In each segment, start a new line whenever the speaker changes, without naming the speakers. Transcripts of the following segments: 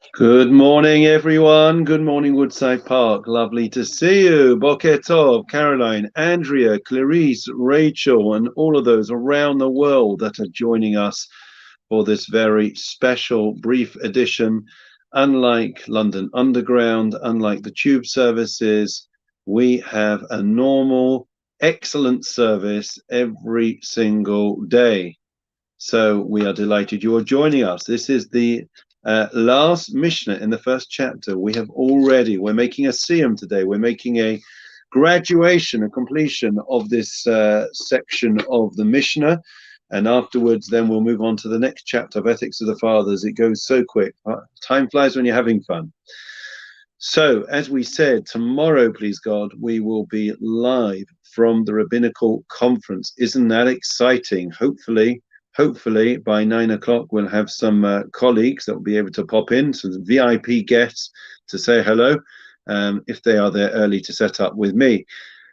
Good morning, everyone. Good morning, Woodside Park. Lovely to see you. Boker Tov, Caroline, Andrea, Clarice, Rachel, and all of those around the world that are joining us for this very special brief edition. Unlike London Underground, unlike the tube services, we have a normal, excellent service every single day. So we are delighted you are joining us. This is the last Mishnah in the first chapter. We're making a siyum today. We're making a graduation, a completion of this section of the Mishnah. And afterwards, then we'll move on to the next chapter of Ethics of the Fathers. It goes so quick. Time flies when you're having fun. So, as we said, tomorrow, please God, we will be live from the Rabbinical Conference. Isn't that exciting? Hopefully by 9 o'clock we'll have some colleagues that will be able to pop in, some VIP guests to say hello, if they are there early to set up with me.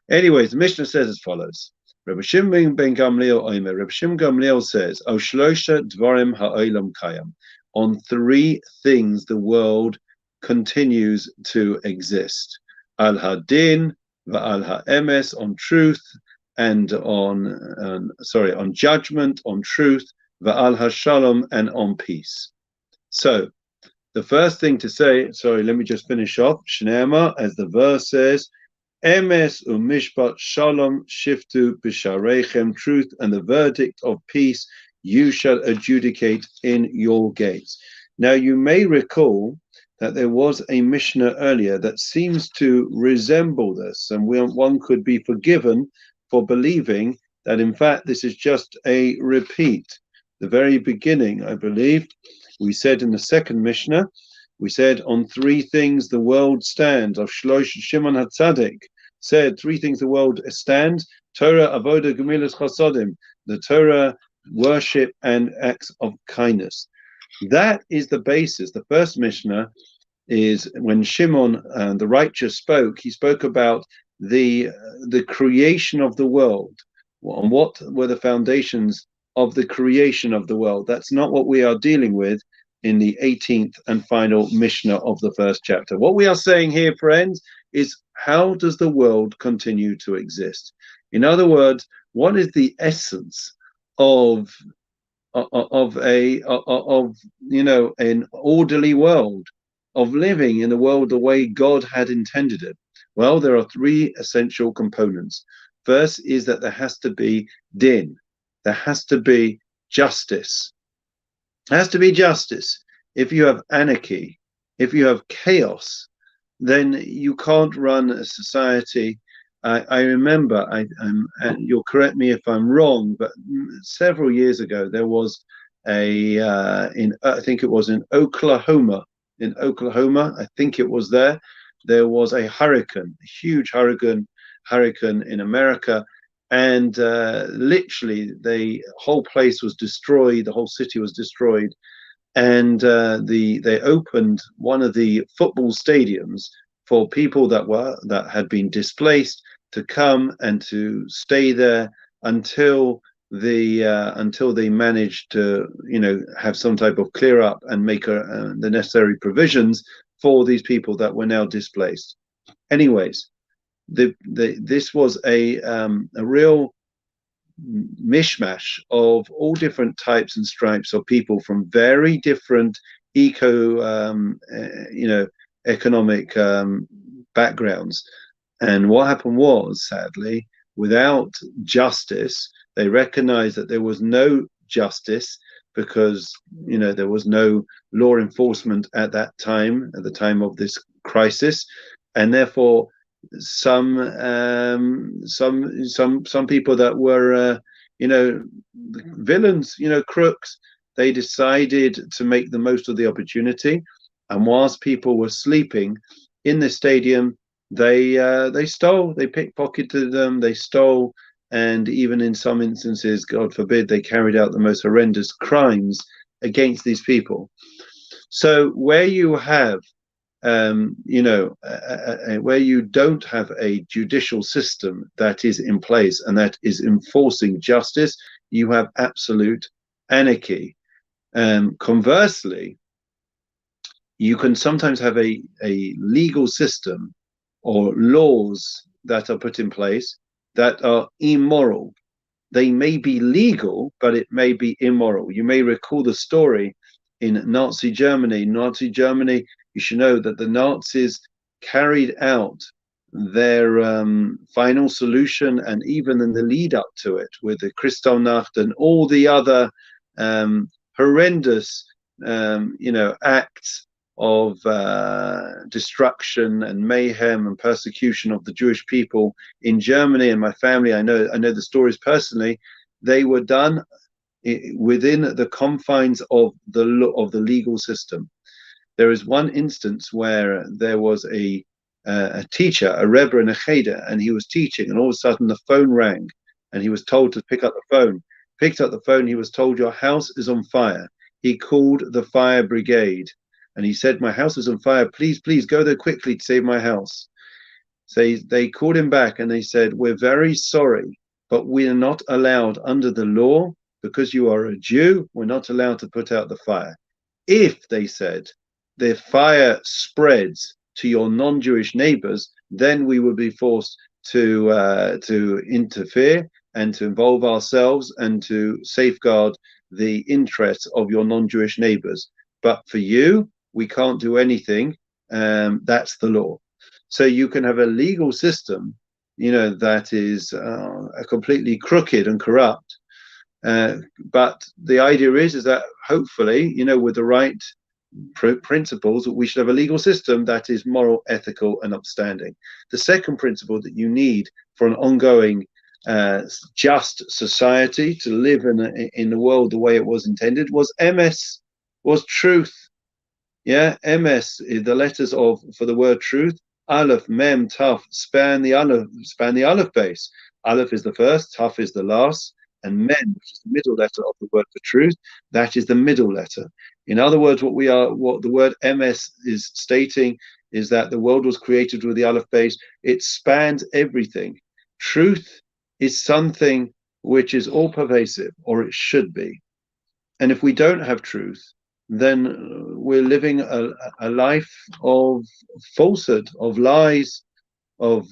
Anyways, the Mishnah says as follows. Rabbi Shimon ben Gamliel Omer. Rabbi Shimon Gamliel says, O shlosha dvarim ha'olam kayam. On three things the world continues to exist. Al hadin, va'al ha'emes, on truth, and on judgment, on truth, va'al hashalom, and on peace. So the first thing to say, let me just finish off. Shneema, as the verse says, emes umishpat shalom shiftu b'sharechem, truth and the verdict of peace you shall adjudicate in your gates. Now you may recall that there was a Mishnah earlier that seems to resemble this, and one could be forgiven for believing that in fact this is just a repeat. The very beginning, I believe, we said in the second Mishnah, we said on three things the world stands. Of Shlosh Shimon HaTzadik said three things the world stands: Torah, Avodah, Gemilas Chasodim, the Torah, worship, and acts of kindness. That is the basis. The first Mishnah is when Shimon, the righteous, spoke. He spoke about the creation of the world. And what were the foundations of the creation of the world? That's not what we are dealing with in the 18th and final Mishnah of the first chapter. What we are saying here, friends, is how does the world continue to exist? In other words, what is the essence of an orderly world, of living in the world the way God had intended it? Well, there are three essential components. First is that there has to be din. There has to be justice. There has to be justice. If you have anarchy, if you have chaos, then you can't run a society. I remember, and you'll correct me if I'm wrong, but several years ago there was I think it was in Oklahoma. I think it was there was a hurricane, a huge hurricane in America, and literally the whole place was destroyed, the whole city was destroyed, and they opened one of the football stadiums for people that had been displaced to come and to stay there until they managed to have some type of clear up and make the necessary provisions for these people that were now displaced. Anyways, this was a real mishmash of all different types and stripes of people from very different economic backgrounds. And what happened was, sadly, without justice, they recognized that there was no justice because there was no law enforcement at that time, at the time of this crisis, and therefore some people that were villains, crooks, they decided to make the most of the opportunity, and whilst people were sleeping in the stadium, they stole, they pickpocketed them, they stole, and even in some instances, God forbid, they carried out the most horrendous crimes against these people. So where you have where you don't have a judicial system that is in place and that is enforcing justice, you have absolute anarchy. Conversely, you can sometimes have a legal system or laws that are put in place that are immoral. They may be legal, but it may be immoral. You may recall the story in Nazi Germany. Nazi Germany, you should know that the Nazis carried out their final solution, and even in the lead up to it, with the Kristallnacht and all the other horrendous, acts of destruction and mayhem and persecution of the Jewish people in Germany. And my family, I know the stories personally. They were done within the confines of the legal system. There is one instance where there was a teacher, a rebbe in a cheder, and he was teaching, and all of a sudden the phone rang, and he was told to pick up the phone. Picked up the phone, he was told, "Your house is on fire." He called the fire brigade, and he said, "My house is on fire. Please, please go there quickly to save my house." So they called him back, and they said, "We're very sorry, but we are not allowed under the law, because you are a Jew, we're not allowed to put out the fire. If," they said, "the fire spreads to your non-Jewish neighbors, then we would be forced to interfere and to involve ourselves and to safeguard the interests of your non-Jewish neighbors. But for you, we can't do anything. That's the law." So you can have a legal system, that is completely crooked and corrupt. But the idea is that hopefully, with the right principles, we should have a legal system that is moral, ethical, and upstanding. The second principle that you need for an ongoing just society to live in the world the way it was intended was emes, was truth. Yeah, emes, the letters for the word truth. Aleph, Mem, Taf, span the Aleph base. Aleph is the first, Taf is the last, and Mem, which is the middle letter of the word for truth, that is the middle letter. In other words, what the word emes is stating is that the world was created with the Aleph base. It spans everything. Truth is something which is all pervasive, or it should be. And if we don't have truth, then we're living a life of falsehood, of lies, of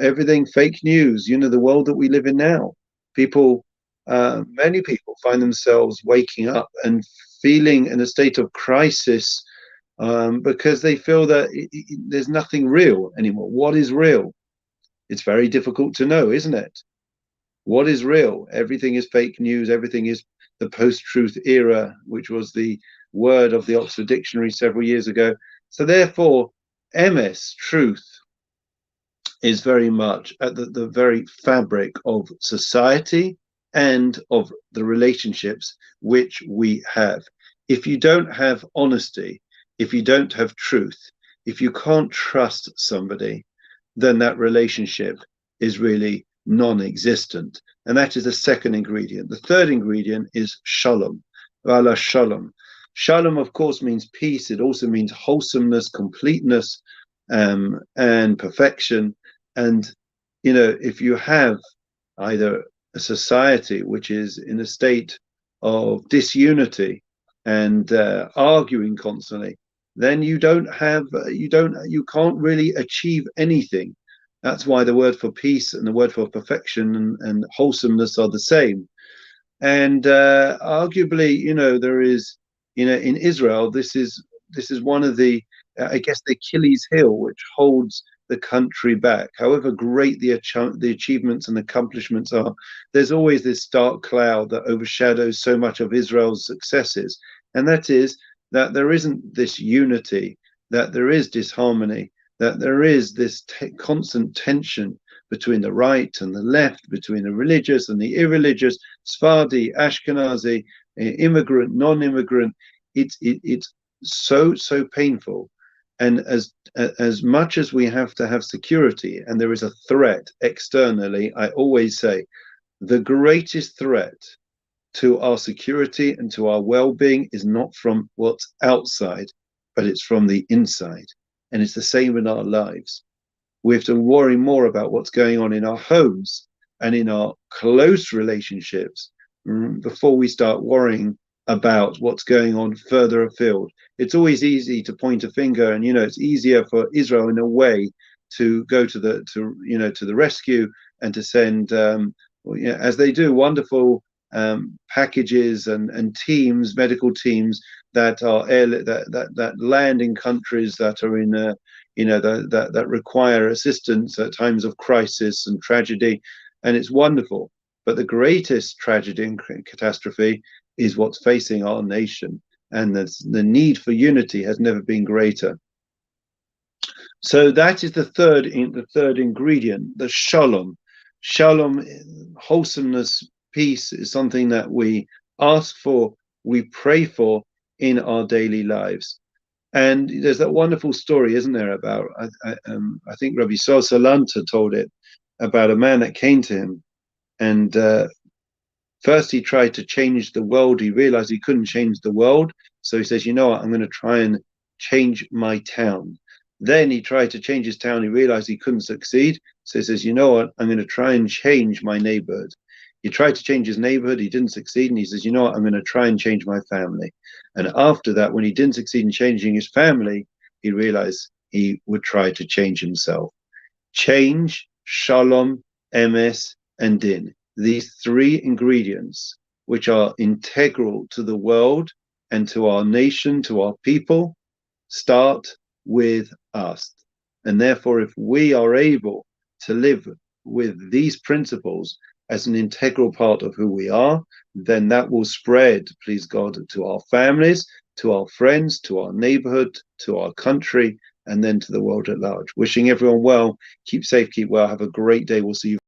everything, fake news. The world that we live in now. Many people find themselves waking up and feeling in a state of crisis because they feel that there's nothing real anymore. What is real? It's very difficult to know, isn't it? What is real? Everything is fake news. Everything is the post-truth era, which was the word of the Oxford Dictionary several years ago. So therefore, emes, truth, is very much at the very fabric of society and of the relationships which we have. If you don't have honesty, if you don't have truth, if you can't trust somebody, then that relationship is really non-existent. And that is the second ingredient. The third ingredient is shalom. Vala shalom. Shalom, of course, means peace. It also means wholesomeness, completeness, and perfection. And, if you have either a society which is in a state of disunity and arguing constantly, then you can't really achieve anything. That's why the word for peace and the word for perfection and wholesomeness are the same. And arguably, there is, in Israel, this is one of the, I guess, the Achilles heel, which holds the country back. However great the achievements and accomplishments are, there's always this dark cloud that overshadows so much of Israel's successes, and that is that there isn't this unity, that there is disharmony, that there is this constant tension between the right and the left, between the religious and the irreligious, Sephardi, Ashkenazi, immigrant, non-immigrant. It's so painful. And as much as we have to have security, and there is a threat externally, I always say the greatest threat to our security and to our well-being is not from what's outside, but it's from the inside. And it's the same in our lives. We have to worry more about what's going on in our homes and in our close relationships before we start worrying about what's going on further afield. It's always easy to point a finger, and it's easier for Israel in a way to go to the rescue and to send as they do wonderful packages and teams, medical teams that are that land in countries that are in that require assistance at times of crisis and tragedy, and it's wonderful. But the greatest tragedy and catastrophe is what's facing our nation, and the need for unity has never been greater. So that is the third ingredient, the shalom. Shalom, wholesomeness, peace, is something that we ask for, we pray for in our daily lives. And there's that wonderful story, isn't there, about I think Rabbi Sol Salanta told it, about a man that came to him, and first he tried to change the world. He realized he couldn't change the world, so he says, you know what, I'm going to try and change my town. Then he tried to change his town. He realized he couldn't succeed, so he says, you know what, I'm going to try and change my neighborhood. He tried to change his neighborhood. He didn't succeed, and he says, you know what, I'm going to try and change my family. And after that, when he didn't succeed in changing his family, he realized he would try to change himself. Change, shalom, emes, and din. These three ingredients, which are integral to the world and to our nation, to our people, start with us. And therefore, if we are able to live with these principles as an integral part of who we are, then that will spread, please God, to our families, to our friends, to our neighborhood, to our country, and then to the world at large. Wishing everyone well. Keep safe, keep well. Have a great day. We'll see you.